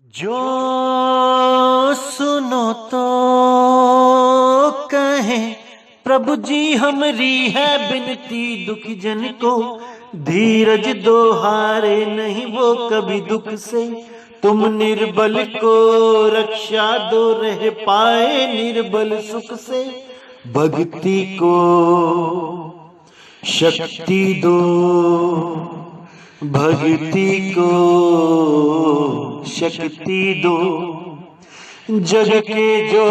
जो सुनो तो कहे प्रभु जी हमरी है बिनती, दुख जन को धीरज दो, हारे नहीं वो कभी दुख से। तुम निर्बल को रक्षा दो, रह पाए निर्बल सुख से। भक्ति को शक्ति दो, भक्ति को शक्ति दो। जग के जो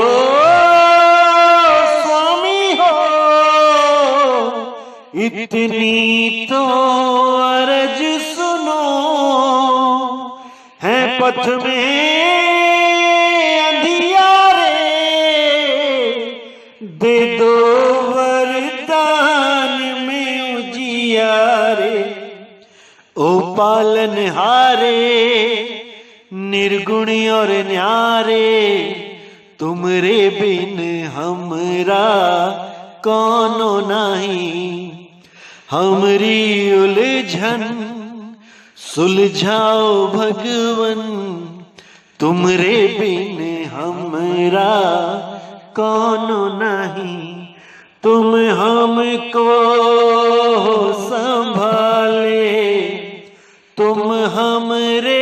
स्वामी हो, इतनी तो अर्ज सुनो। है पथ में अंधियारे, दे दो वरदान में उजियारे। ओ पालनहारे निर्गुण और न्यारे, तुमरे बिन हमरा कौनो नहीं। हमरी उलझन सुलझाओ भगवन, तुमरे बिन हमरा कौनो नहीं। तुम हमको संभाले, तुम हमरे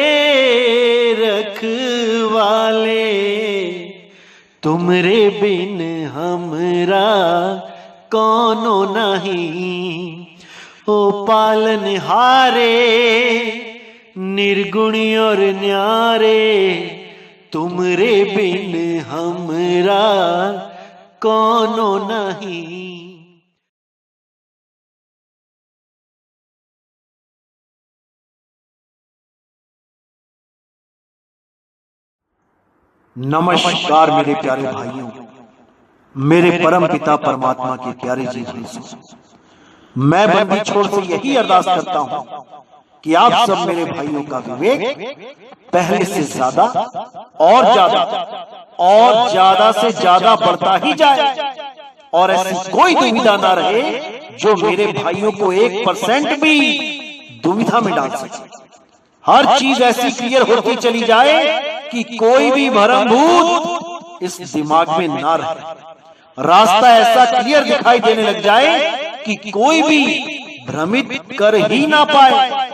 रखवाले, तुमरे बिन हमरा कौनो नहीं। ओ पालनहारे निर्गुण और न्यारे, तुमरे बिन हमरा कौनो नहीं। नमस्कार मेरे प्यारे भाइयों, मेरे परम पिता परमात्मा के प्यारे जी भाई। मैं बंदी छोड़ से यही अरदास करता हूं कि आप सब मेरे भाइयों का विवेक पहले से ज्यादा और ज्यादा से ज्यादा बढ़ता ही जाए, और ऐसी कोई दुविधा ना रहे जो मेरे भाइयों को 1% भी दुविधा में डाल सके। हर चीज ऐसी क्लियर होती चली जाए कि कोई भी भ्रमभूत इस दिमाग में ना रहे। रास्ता ऐसा क्लियर दिखाई देने लग जाए कि कोई भी भ्रमित कर ही ना पाए।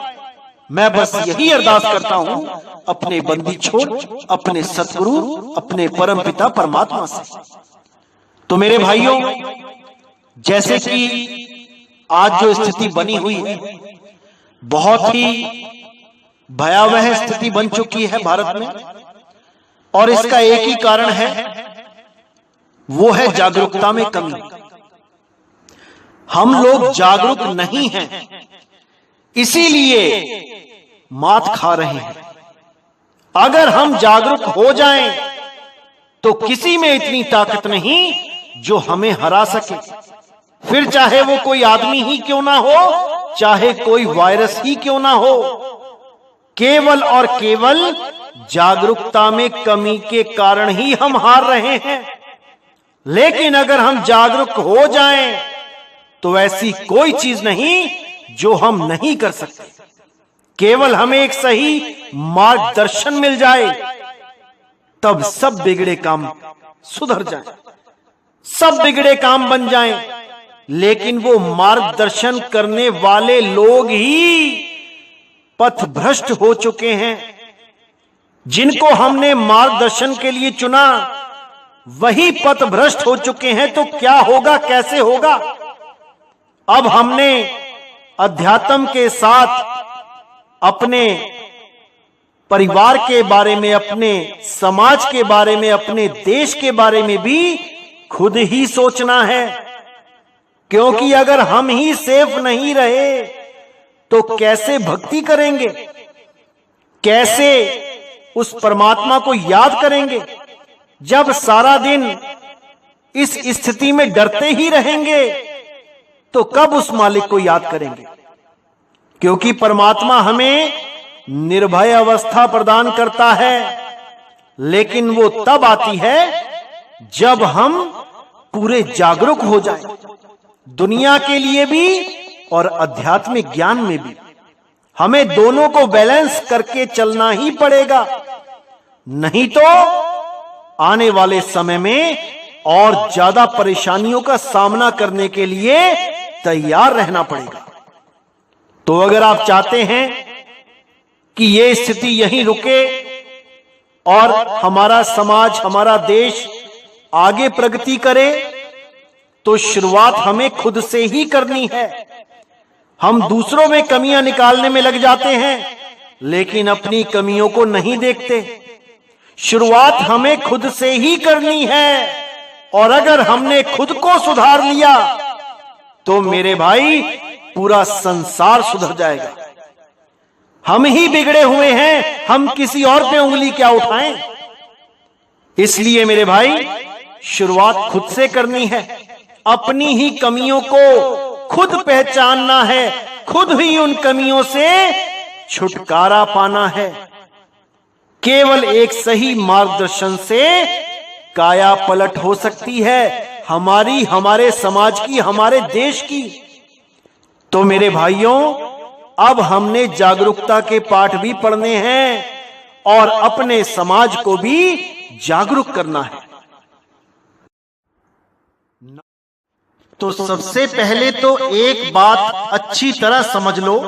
मैं बस यही अरदास करता हूं अपने बंदी छोड़, अपने सतगुरु, अपने परम पिता परमात्मा से। तो मेरे भाइयों, जैसे कि आज जो स्थिति बनी हुई है, बहुत ही भयावह स्थिति बन चुकी है भारत में, और इसका एक ही कारण है, वो है जागरूकता में कमी। हम लोग जागरूक नहीं हैं, इसीलिए मात खा रहे हैं। अगर हम जागरूक हो जाएं तो किसी में इतनी ताकत नहीं जो हमें हरा सके। फिर चाहे वो कोई आदमी ही क्यों ना हो, चाहे कोई वायरस ही क्यों ना हो, केवल और केवल जागरूकता में कमी के कारण ही हम हार रहे हैं। लेकिन अगर हम जागरूक हो जाएं तो ऐसी कोई चीज नहीं जो हम नहीं कर सकते। केवल हमें एक सही मार्गदर्शन मिल जाए, तब सब बिगड़े काम सुधर जाएं, सब बिगड़े काम बन जाएं। लेकिन वो मार्गदर्शन करने वाले लोग ही पथ भ्रष्ट हो चुके हैं। जिनको हमने मार्गदर्शन के लिए चुना वही पथ भ्रष्ट हो चुके हैं। तो क्या होगा, कैसे होगा? अब हमने अध्यात्म के साथ अपने परिवार के बारे में, अपने समाज के बारे में, अपने देश के बारे में भी खुद ही सोचना है। क्योंकि अगर हम ही सेफ नहीं रहे तो कैसे भक्ति करेंगे, कैसे उस परमात्मा को याद करेंगे, जब सारा दिन इस स्थिति में डरते ही रहेंगे तो कब उस मालिक को याद करेंगे? क्योंकि परमात्मा हमें निर्भय अवस्था प्रदान करता है, लेकिन वो तब आती है जब हम पूरे जागरूक हो जाएं, दुनिया के लिए भी और आध्यात्मिक ज्ञान में भी। हमें दोनों को बैलेंस करके चलना ही पड़ेगा। नहीं तो आने वाले समय में और ज्यादा परेशानियों का सामना करने के लिए तैयार रहना पड़ेगा। तो अगर आप चाहते हैं कि यह स्थिति यहीं रुके और हमारा समाज, हमारा देश आगे प्रगति करे, तो शुरुआत हमें खुद से ही करनी है। हम दूसरों में कमियां निकालने में लग जाते हैं, लेकिन अपनी कमियों को नहीं देखते। शुरुआत हमें खुद से ही करनी है, और अगर हमने खुद को सुधार लिया तो मेरे भाई पूरा संसार सुधर जाएगा। हम ही बिगड़े हुए हैं, हम किसी और पे उंगली क्या उठाएं। इसलिए मेरे भाई शुरुआत खुद से करनी है। अपनी ही कमियों को खुद पहचानना है, खुद ही उन कमियों से छुटकारा पाना है। केवल एक सही मार्गदर्शन से काया पलट हो सकती है हमारी, हमारे समाज की, हमारे देश की। तो मेरे भाइयों, अब हमने जागरूकता के पाठ भी पढ़ने हैं और अपने समाज को भी जागरूक करना है। तो सबसे पहले तो एक बात अच्छी तरह समझ लो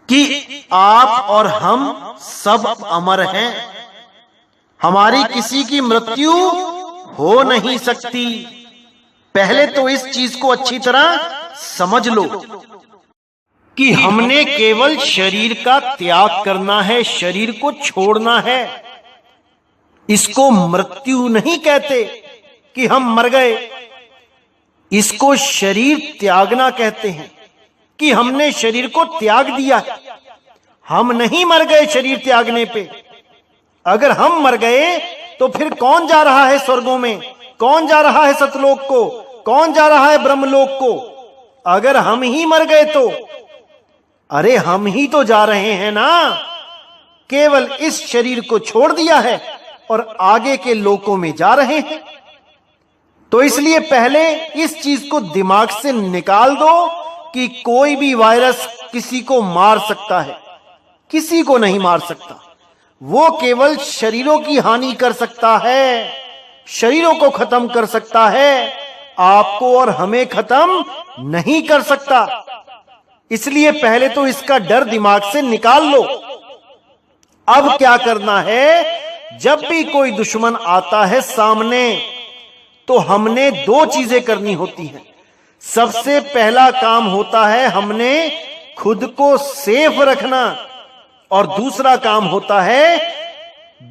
कि आप और हम सब अमर हैं। हमारी किसी की मृत्यु हो नहीं सकती। पहले तो इस चीज को अच्छी तरह समझ लो कि हमने केवल शरीर का त्याग करना है, शरीर को छोड़ना है। इसको मृत्यु नहीं कहते कि हम मर गए, इसको शरीर त्यागना कहते हैं कि हमने शरीर को त्याग दिया। हम नहीं मर गए शरीर त्यागने पे। अगर हम मर गए तो फिर कौन जा रहा है स्वर्गों में, कौन जा रहा है सतलोक को, कौन जा रहा है ब्रह्मलोक को? अगर हम ही मर गए तो अरे हम ही तो जा रहे हैं ना। केवल इस शरीर को छोड़ दिया है और आगे के लोकों में जा रहे हैं। तो इसलिए पहले इस चीज को दिमाग से निकाल दो कि कोई भी वायरस किसी को मार सकता है, किसी को नहीं मार सकता। वो केवल शरीरों की हानि कर सकता है, शरीरों को खत्म कर सकता है, आपको और हमें खत्म नहीं कर सकता। इसलिए पहले तो इसका डर दिमाग से निकाल लो। अब क्या करना है, जब भी कोई दुश्मन आता है सामने तो हमने दो चीजें करनी होती हैं। सबसे पहला काम होता है हमने खुद को सेफ रखना, और दूसरा काम होता है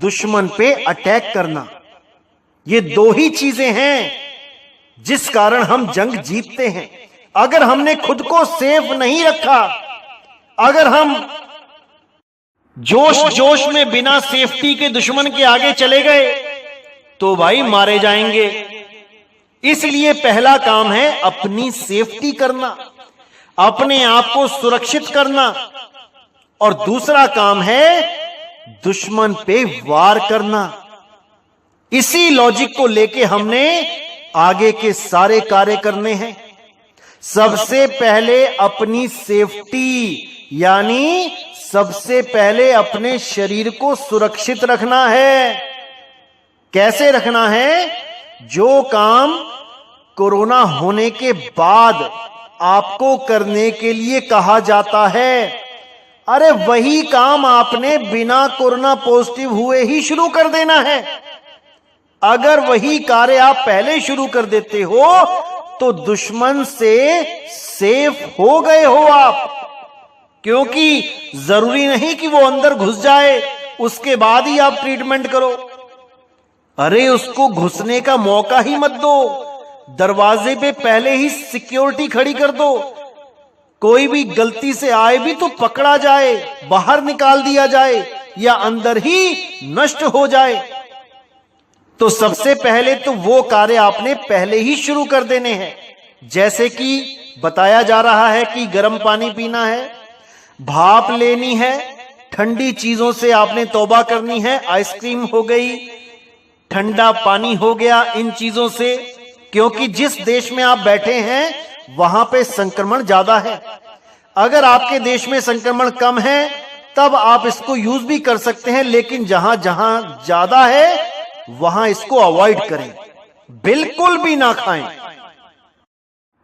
दुश्मन पे अटैक करना। ये दो ही चीजें हैं जिस कारण हम जंग जीतते हैं। अगर हमने खुद को सेफ नहीं रखा, अगर हम जोश जोश में बिना सेफ्टी के दुश्मन के आगे चले गए तो भाई मारे जाएंगे। इसलिए पहला काम है अपनी सेफ्टी करना, अपने आप को सुरक्षित करना, और दूसरा काम है दुश्मन पे वार करना। इसी लॉजिक को लेके हमने आगे के सारे कार्य करने हैं। सबसे पहले अपनी सेफ्टी, यानी सबसे पहले अपने शरीर को सुरक्षित रखना है। कैसे रखना है? जो काम कोरोना होने के बाद आपको करने के लिए कहा जाता है, अरे वही काम आपने बिना कोरोना पॉजिटिव हुए ही शुरू कर देना है। अगर वही कार्य आप पहले शुरू कर देते हो तो दुश्मन से सेफ हो गए हो आप, क्योंकि जरूरी नहीं कि वो अंदर घुस जाए उसके बाद ही आप ट्रीटमेंट करो। अरे उसको घुसने का मौका ही मत दो, दरवाजे पे पहले ही सिक्योरिटी खड़ी कर दो। कोई भी गलती से आए भी तो पकड़ा जाए, बाहर निकाल दिया जाए, या अंदर ही नष्ट हो जाए। तो सबसे पहले तो वो कार्य आपने पहले ही शुरू कर देने हैं। जैसे कि बताया जा रहा है कि गर्म पानी पीना है, भाप लेनी है, ठंडी चीजों से आपने तौबा करनी है। आइसक्रीम हो गई, ठंडा पानी हो गया, इन चीजों से, क्योंकि जिस देश में आप बैठे हैं वहां पे संक्रमण ज्यादा है। अगर आपके देश में संक्रमण कम है तब आप इसको यूज भी कर सकते हैं, लेकिन जहां जहां ज्यादा है वहां इसको अवॉइड करें, बिल्कुल भी ना खाएं।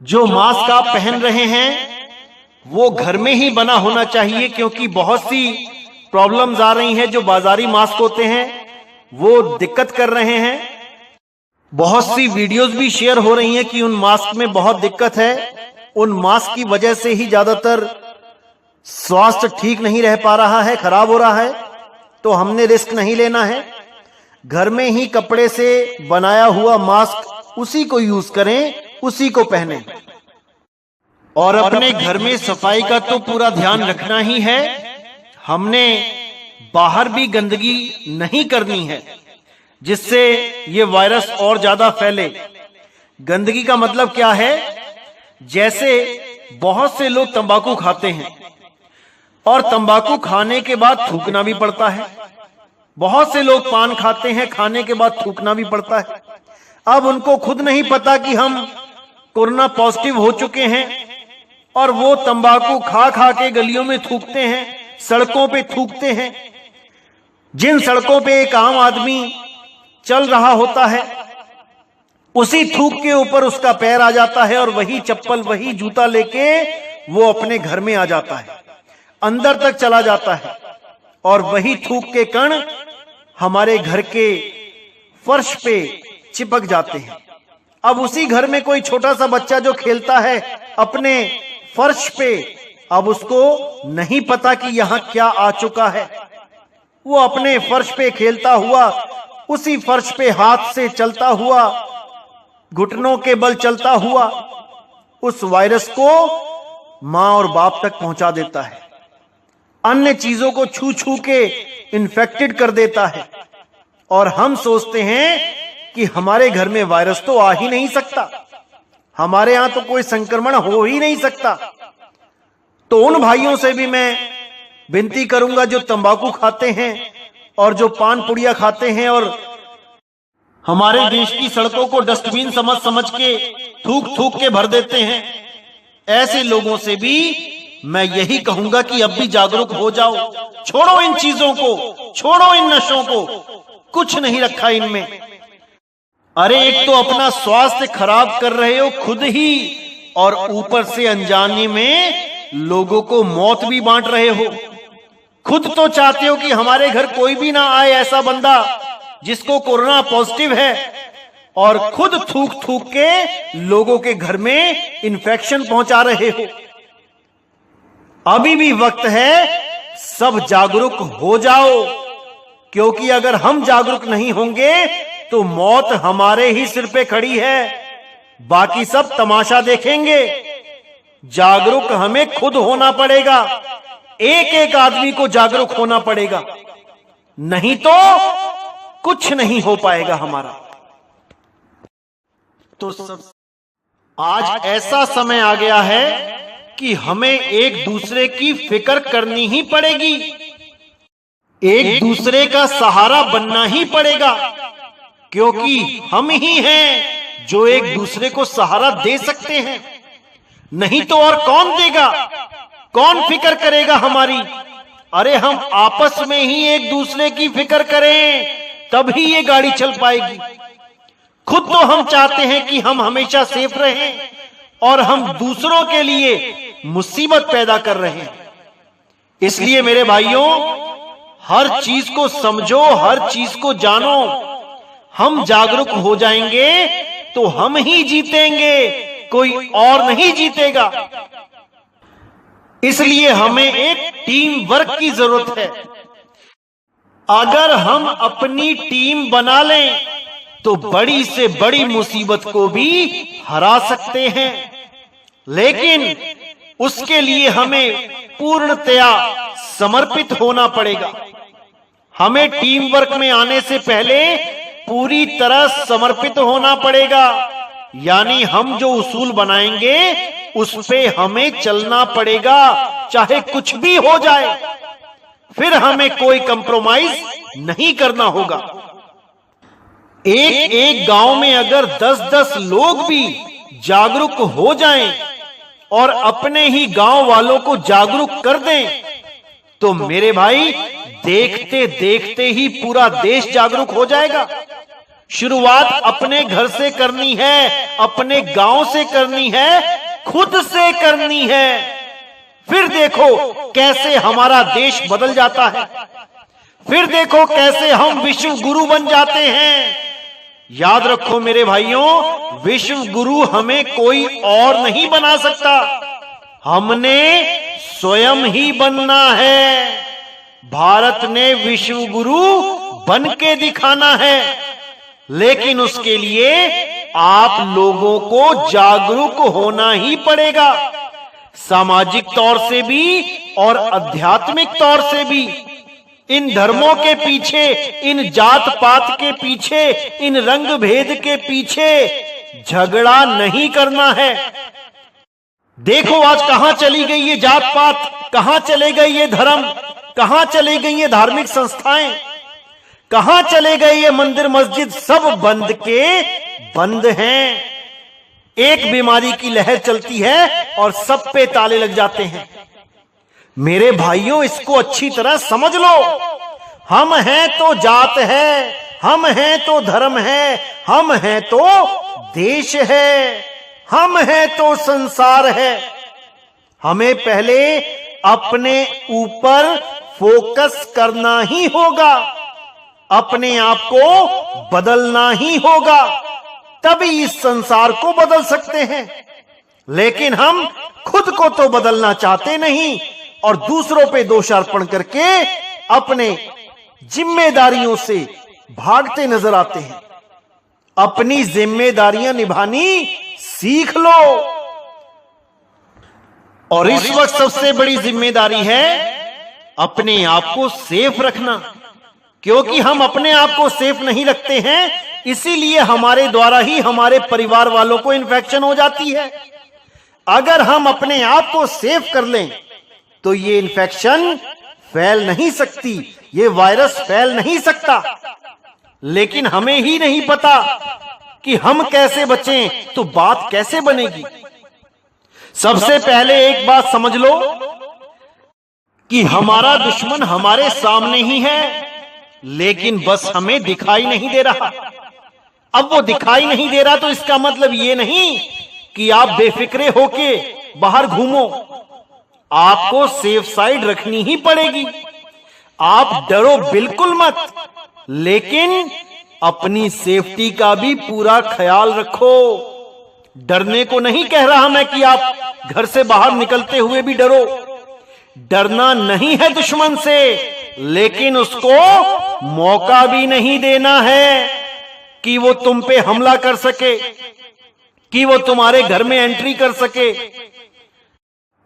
जो मास्क आप पहन रहे हैं वो घर में ही बना होना चाहिए, क्योंकि बहुत सी प्रॉब्लम्स आ रही हैं। जो बाजारी मास्क होते हैं वो दिक्कत कर रहे हैं। बहुत सी वीडियोस भी शेयर हो रही हैं कि उन मास्क में बहुत दिक्कत है। उन मास्क की वजह से ही ज्यादातर स्वास्थ्य ठीक नहीं रह पा रहा है, खराब हो रहा है। तो हमने रिस्क नहीं लेना है। घर में ही कपड़े से बनाया हुआ मास्क उसी को यूज करें, उसी को पहने। और अपने घर में सफाई का तो पूरा ध्यान रखना ही है। हमने बाहर भी गंदगी नहीं करनी है, जिससे ये वायरस और ज्यादा फैले। गंदगी का मतलब क्या है? जैसे बहुत से लोग तंबाकू खाते हैं और तंबाकू खाने के बाद थूकना भी पड़ता है। बहुत से लोग पान खाते हैं, खाने के बाद थूकना भी पड़ता है। अब उनको खुद नहीं पता कि हम कोरोना पॉजिटिव हो चुके हैं और वो तंबाकू खा खा के गलियों में थूकते हैं, सड़कों पे थूकते हैं। जिन सड़कों पे एक आम आदमी चल रहा होता है, उसी थूक के ऊपर उसका पैर आ जाता है और वही चप्पल, वही जूता लेके वो अपने घर में आ जाता है, अंदर तक चला जाता है और वही थूक के कण हमारे घर के फर्श पे चिपक जाते हैं। अब उसी घर में कोई छोटा सा बच्चा जो खेलता है अपने फर्श पे, अब उसको नहीं पता कि यहां क्या आ चुका है। वो अपने फर्श पे खेलता हुआ, उसी फर्श पे हाथ से चलता हुआ, घुटनों के बल चलता हुआ उस वायरस को मां और बाप तक पहुंचा देता है। अन्य चीजों को छू छू के इन्फेक्टेड कर देता है। और हम सोचते हैं कि हमारे घर में वायरस तो आ ही नहीं सकता, हमारे यहां तो कोई संक्रमण हो ही नहीं सकता। तो उन भाइयों से भी मैं विनती करूंगा जो तंबाकू खाते हैं और जो पान पुड़िया खाते हैं और हमारे देश की सड़कों को डस्टबिन समझ समझ के थूक थूक के भर देते हैं, ऐसे लोगों से भी मैं यही कहूंगा कि अब भी जागरूक हो जाओ। छोड़ो इन चीजों को, छोड़ो इन नशों को, कुछ नहीं रखा इनमें। अरे एक तो अपना स्वास्थ्य खराब कर रहे हो खुद ही, और ऊपर से अनजाने में लोगों को मौत भी बांट रहे हो। खुद तो चाहते हो कि हमारे घर कोई भी ना आए ऐसा बंदा जिसको कोरोना पॉजिटिव है, और खुद थूक थूक के लोगों के घर में इन्फेक्शन पहुंचा रहे हो। अभी भी वक्त है, सब जागरूक हो जाओ, क्योंकि अगर हम जागरूक नहीं होंगे तो मौत हमारे ही सिर पे खड़ी है, बाकी सब तमाशा देखेंगे। जागरूक हमें खुद होना पड़ेगा, एक एक आदमी को जागरूक होना पड़ेगा, नहीं तो कुछ नहीं हो पाएगा हमारा। तो सब आज ऐसा समय आ गया है कि हमें एक दूसरे की फिक्र करनी ही पड़ेगी, एक दूसरे का सहारा बनना ही पड़ेगा, क्योंकि हम ही हैं जो एक दूसरे को सहारा दे सकते हैं। नहीं तो और कौन देगा, कौन फिक्र करेगा हमारी? अरे हम आपस में ही एक दूसरे की फिक्र करें, तभी ये गाड़ी चल पाएगी। खुद तो हम चाहते हैं कि हम हमेशा सेफ रहें, और हम दूसरों के लिए मुसीबत पैदा कर रहे हैं। इसलिए मेरे भाइयों, हर चीज को समझो, हर चीज को जानो। हम जागरूक हो जाएंगे तो हम ही जीतेंगे, कोई और नहीं जीतेगा। इसलिए हमें एक टीम वर्क की जरूरत है। अगर हम अपनी टीम बना लें तो बड़ी से बड़ी मुसीबत को भी हरा सकते हैं, लेकिन उसके लिए हमें पूर्णतया समर्पित होना पड़ेगा। हमें टीम वर्क में आने से पहले पूरी तरह समर्पित होना पड़ेगा, यानी हम जो उसूल बनाएंगे उस पे हमें चलना पड़ेगा, चाहे कुछ भी हो जाए। फिर हमें कोई कंप्रोमाइज नहीं करना होगा। एक एक गांव में अगर 10-10 लोग भी जागरूक हो जाएं और अपने ही गांव वालों को जागरूक कर दें, तो मेरे भाई देखते देखते ही पूरा देश जागरूक हो जाएगा। शुरुआत अपने घर से करनी है, अपने गांव से करनी है, खुद से करनी है। फिर देखो कैसे हमारा देश बदल जाता है, फिर देखो कैसे हम विश्व गुरु बन जाते हैं। याद रखो मेरे भाइयों, विश्व गुरु हमें कोई और नहीं बना सकता, हमने स्वयं ही बनना है। भारत ने विश्व गुरु बन के दिखाना है, लेकिन उसके लिए आप लोगों को जागरूक होना ही पड़ेगा, सामाजिक तौर से भी और आध्यात्मिक तौर से भी। इन धर्मों के पीछे, इन जात पात के पीछे, इन रंग भेद के पीछे झगड़ा नहीं करना है। देखो आज कहां चली गई ये जात पात, कहां चले गए ये धर्म, कहां चले गई ये धार्मिक संस्थाएं, कहां चले गए ये मंदिर मस्जिद, सब बंद के बंद हैं। एक बीमारी की लहर चलती है और सब पे ताले लग जाते हैं। मेरे भाइयों इसको अच्छी तरह समझ लो, हम हैं तो जात है, हम हैं तो धर्म है, हम हैं तो देश है, हम हैं तो संसार है। हमें पहले अपने ऊपर फोकस करना ही होगा, अपने आप को बदलना ही होगा, तभी इस संसार को बदल सकते हैं। लेकिन हम खुद को तो बदलना चाहते नहीं और दूसरों पे दोषारोपण करके अपने जिम्मेदारियों से भागते नजर आते हैं। अपनी जिम्मेदारियां निभानी सीख लो। और इस वक्त सबसे बड़ी जिम्मेदारी है अपने आप को सेफ रखना, क्योंकि हम अपने आप को सेफ नहीं रखते हैं, इसीलिए हमारे द्वारा ही हमारे परिवार वालों को इन्फेक्शन हो जाती है। अगर हम अपने आप को सेफ कर लें तो ये इन्फेक्शन फैल नहीं सकती, ये वायरस फैल नहीं सकता। लेकिन हमें ही नहीं पता कि हम कैसे बचें, तो बात कैसे बनेगी। सबसे पहले एक बात समझ लो कि हमारा दुश्मन हमारे सामने ही है, लेकिन बस हमें दिखाई नहीं दे रहा। अब वो दिखाई नहीं दे रहा तो इसका मतलब ये नहीं कि आप बेफिक्रे होके बाहर घूमो, आपको सेफ साइड रखनी ही पड़ेगी। आप डरो बिल्कुल मत, लेकिन अपनी सेफ्टी का भी पूरा ख्याल रखो। डरने को नहीं कह रहा मैं कि आप घर से बाहर निकलते हुए भी डरो, डरना नहीं है दुश्मन से, लेकिन उसको मौका भी नहीं देना है कि वो तुम पे हमला कर सके, कि वो तुम्हारे घर में एंट्री कर सके।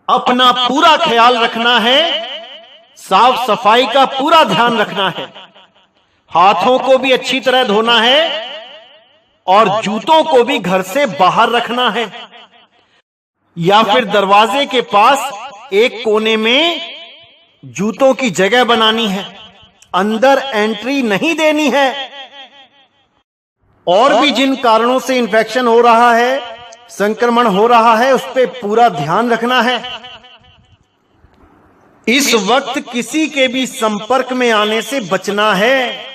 अपना पूरा ख्याल रखना है, साफ सफाई का पूरा ध्यान रखना है, हाथों को भी अच्छी तरह धोना है और जूतों को भी घर से बाहर रखना है, या फिर दरवाजे के पास एक कोने में जूतों की जगह बनानी है, अंदर एंट्री नहीं देनी है। और भी जिन कारणों से इन्फेक्शन हो रहा है, संक्रमण हो रहा है, उस पर पूरा ध्यान रखना है। इस वक्त किसी के भी संपर्क में आने से बचना है,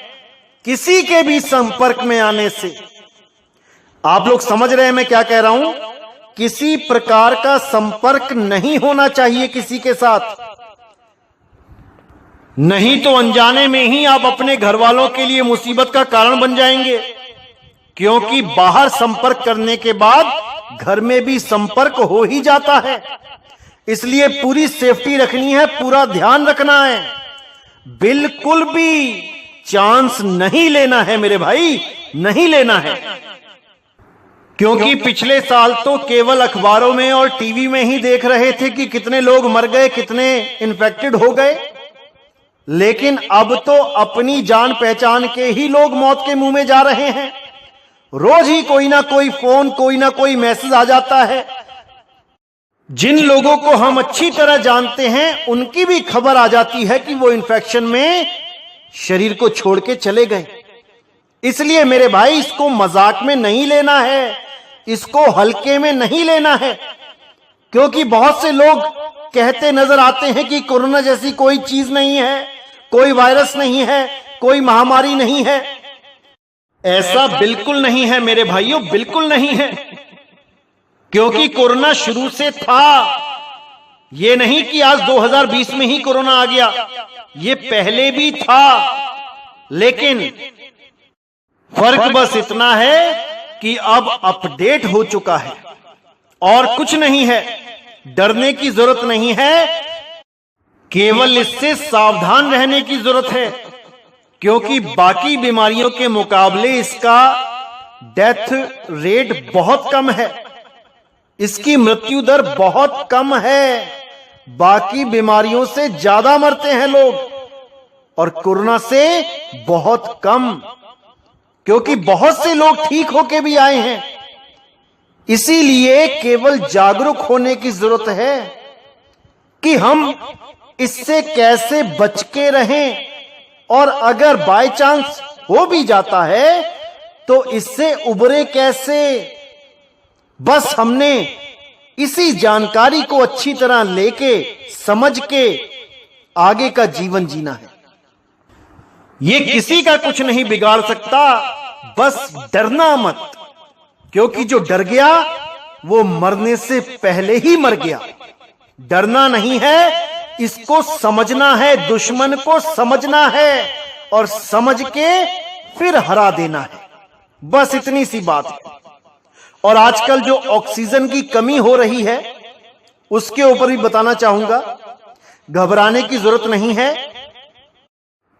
किसी के भी संपर्क में आने से। आप लोग समझ रहे हैं मैं क्या कह रहा हूं? किसी प्रकार का संपर्क नहीं होना चाहिए किसी के साथ, नहीं तो अनजाने में ही आप अपने घर वालों के लिए मुसीबत का कारण बन जाएंगे। क्योंकि बाहर संपर्क करने के बाद घर में भी संपर्क हो ही जाता है, इसलिए पूरी सेफ्टी रखनी है, पूरा ध्यान रखना है, बिल्कुल भी चांस नहीं लेना है मेरे भाई, नहीं लेना है। क्योंकि पिछले साल तो केवल अखबारों में और टीवी में ही देख रहे थे कि कितने लोग मर गए, कितने इन्फेक्टेड हो गए, लेकिन अब तो अपनी जान पहचान के ही लोग मौत के मुंह में जा रहे हैं। रोज ही कोई ना कोई फोन, कोई ना कोई मैसेज आ जाता है। जिन लोगों को हम अच्छी तरह जानते हैं उनकी भी खबर आ जाती है कि वो इन्फेक्शन में शरीर को छोड़ के चले गए। इसलिए मेरे भाई इसको मजाक में नहीं लेना है, इसको हल्के में नहीं लेना है। क्योंकि बहुत से लोग कहते नजर आते हैं कि कोरोना जैसी कोई चीज नहीं है, कोई वायरस नहीं है, कोई महामारी नहीं है। ऐसा बिल्कुल नहीं है मेरे भाइयों, बिल्कुल नहीं है। क्योंकि कोरोना शुरू से था। यह नहीं कि आज 2020 में ही कोरोना आ गया, यह पहले भी था। लेकिन फर्क बस इतना है कि अब अपडेट हो चुका है और कुछ नहीं है। डरने की जरूरत नहीं है, केवल इससे सावधान रहने की जरूरत है। क्योंकि बाकी बीमारियों के मुकाबले इसका डेथ रेट बहुत कम है, इसकी मृत्यु दर बहुत कम है। बाकी बीमारियों से ज्यादा मरते हैं लोग और कोरोना से बहुत कम, क्योंकि बहुत से लोग ठीक होके भी आए हैं। इसीलिए केवल जागरूक होने की जरूरत है कि हम इससे कैसे बच के रहें, और अगर बाय चांस हो भी जाता है तो इससे उबरे कैसे। बस हमने इसी जानकारी को अच्छी तरह लेके समझ के आगे का जीवन जीना है। ये किसी का कुछ नहीं बिगाड़ सकता, बस डरना मत। क्योंकि जो डर गया वो मरने से पहले ही मर गया। डरना नहीं है, इसको समझना है, दुश्मन को समझना है और समझ के फिर हरा देना है। बस इतनी सी बात है। और आजकल जो ऑक्सीजन की कमी हो रही है उसके ऊपर भी बताना चाहूंगा। घबराने की जरूरत नहीं है।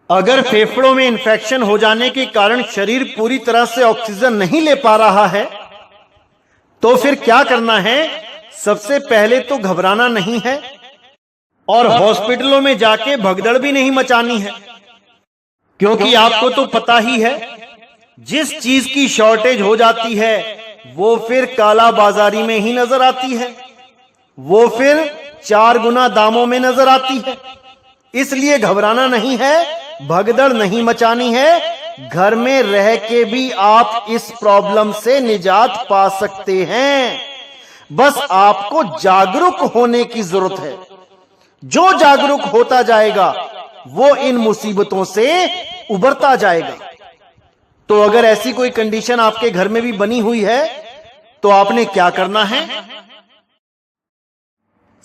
अगर फेफड़ों में इंफेक्शन हो जाने के कारण शरीर पूरी तरह से ऑक्सीजन नहीं ले पा रहा है तो फिर क्या करना है। सबसे पहले तो घबराना नहीं है और हॉस्पिटलों में जाके भगदड़ भी नहीं मचानी है। क्योंकि आपको तो पता ही है, जिस चीज की शॉर्टेज हो जाती है वो फिर काला बाजारी में ही नजर आती है, वो फिर 4 गुना दामों में नजर आती है। इसलिए घबराना नहीं है, भगदड़ नहीं मचानी है। घर में रह के भी आप इस प्रॉब्लम से निजात पा सकते हैं। बस आपको जागरूक होने की जरूरत है। जो जागरूक होता जाएगा वो इन मुसीबतों से उबरता जाएगा। तो अगर ऐसी कोई कंडीशन आपके घर में भी बनी हुई है तो आपने क्या करना है।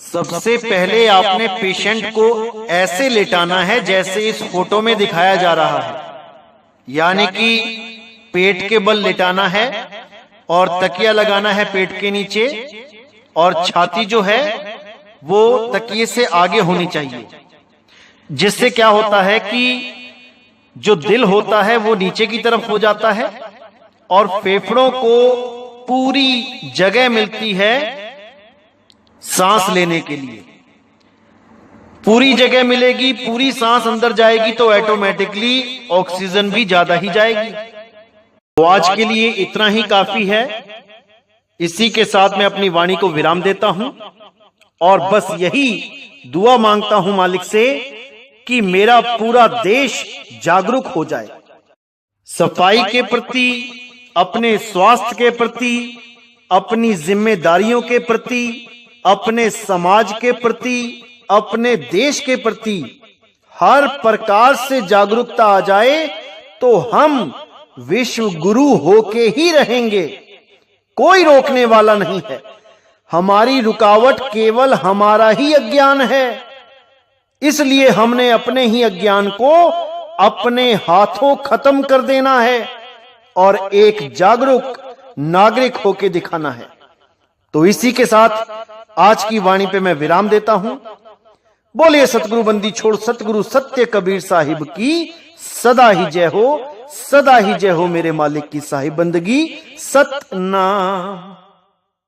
सबसे पहले आपने पेशेंट को ऐसे लेटाना है जैसे इस फोटो में दिखाया जा रहा है, यानी कि पेट के बल लेटाना है और तकिया लगाना है पेट के नीचे, और छाती जो है वो तकिए से आगे होनी चाहिए। जिससे क्या होता है कि जो दिल होता है वो नीचे की तरफ हो जाता है और फेफड़ों को पूरी जगह मिलती है सांस लेने के लिए। पूरी जगह मिलेगी, पूरी सांस अंदर जाएगी तो ऑटोमेटिकली ऑक्सीजन भी ज्यादा ही जाएगी। तो आज के लिए इतना ही काफी है। इसी के साथ मैं अपनी वाणी को विराम देता हूं और बस यही दुआ मांगता हूं मालिक से कि मेरा पूरा देश जागरूक हो जाए, सफाई के प्रति, अपने स्वास्थ्य के प्रति, अपनी जिम्मेदारियों के प्रति, अपने समाज के प्रति, अपने देश के प्रति हर प्रकार से जागरूकता आ जाए तो हम विश्व गुरु होके ही रहेंगे। कोई रोकने वाला नहीं है। हमारी रुकावट केवल हमारा ही अज्ञान है। इसलिए हमने अपने ही अज्ञान को अपने हाथों खत्म कर देना है और एक जागरूक नागरिक होके दिखाना है। तो इसी के साथ आज की वाणी पे मैं विराम देता हूं। बोलिए सतगुरु बंदी छोड़ सतगुरु सत्य कबीर साहिब की सदा ही जय हो, सदा ही जय हो मेरे मालिक की साहिब बंदगी। सतनाम।